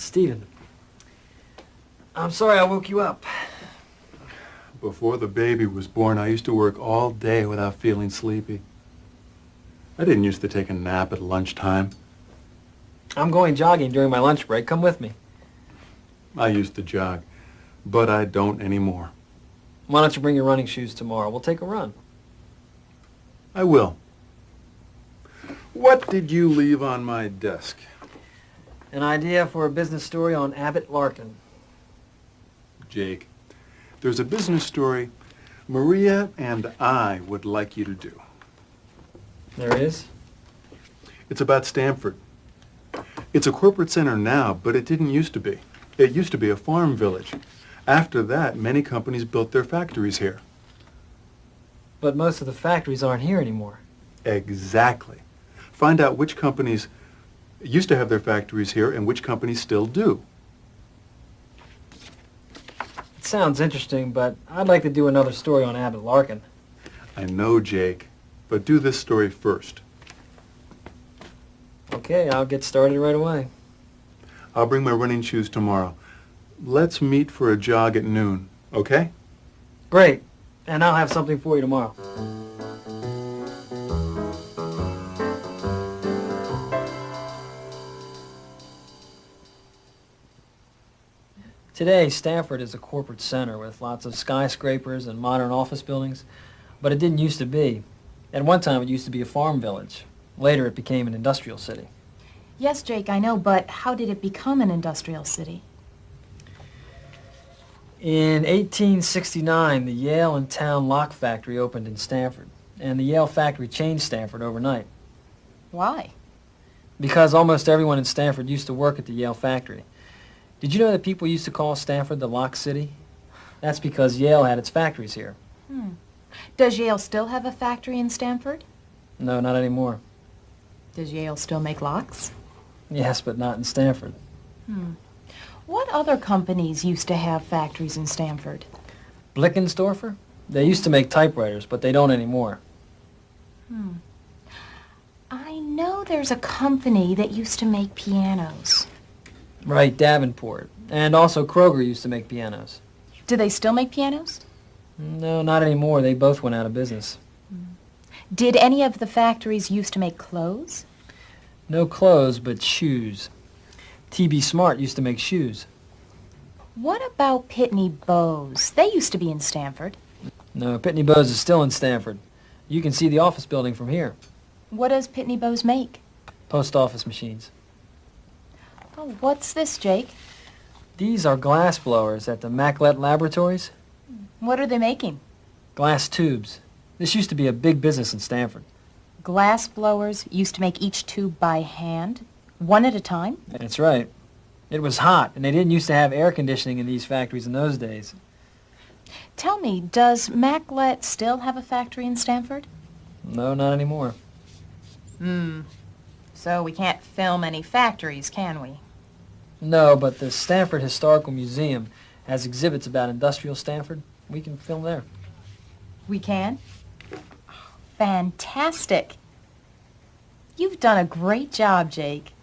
Stephen. I'm sorry I woke you up. Before the baby was born, I used to work all day without feeling sleepy. I didn't used to take a nap at lunchtime. I'm going jogging during my lunch break. Come with me. I used to jog, but I don't anymore. Why don't you bring your running shoes tomorrow? We'll take a run. I will. What did you leave on my desk? An idea for a business story on Abbott Larkin. Jake, there's a business story Maria and I would like you to do. There is? It's about Stanford. It's a corporate center now, but it didn't used to be. It used to be a farm village. After that, many companies built their factories here. But most of the factories aren't here anymore. Exactly. Find out which companies used to have their factories here and which companies still do. It sounds interesting, but I'd like to do another story on Abbott Larkin. I know, Jake, but do this story first. Okay, I'll get started right away. I'll bring my running shoes tomorrow. Let's meet for a jog at noon, okay? Great. And I'll have something for you tomorrow. Today, Stanford is a corporate center with lots of skyscrapers and modern office buildings, but it didn't used to be. At one time, it used to be a farm village. Later, it became an industrial city. Yes, Jake, I know, but how did it become an industrial city? In 1869, the Yale and Town Lock Factory opened in Stanford, and the Yale factory changed Stanford overnight. Why? Because almost everyone in Stanford used to work at the Yale factory. Did you know that people used to call Stanford the Lock City? That's because Yale had its factories here. Does Yale still have a factory in Stanford? No, not anymore. Does Yale still make locks? Yes, but not in Stanford. What other companies used to have factories in Stanford? Blickensdorfer? They used to make typewriters, but they don't anymore. I know there's a company that used to make pianos. Right, Davenport. And also Kroger used to make pianos. Do they still make pianos? No, not anymore. They both went out of business. Did any of the factories used to make clothes? No clothes, but shoes. T.B. Smart used to make shoes. What about Pitney Bowes? They used to be in Stanford. No, Pitney Bowes is still in Stanford. You can see the office building from here. What does Pitney Bowes make? Post office machines. Oh, what's this, Jake? These are glass blowers at the Maclet Laboratories. What are they making? Glass tubes. This used to be a big business in Stanford. Glass blowers used to make each tube by hand, one at a time? That's right. It was hot, and they didn't used to have air conditioning in these factories in those days. Tell me, does Maclet still have a factory in Stanford? No, not anymore. So we can't film any factories, can we? No, but the Stanford Historical Museum has exhibits about industrial Stanford. We can film there. We can? Fantastic. You've done a great job, Jake.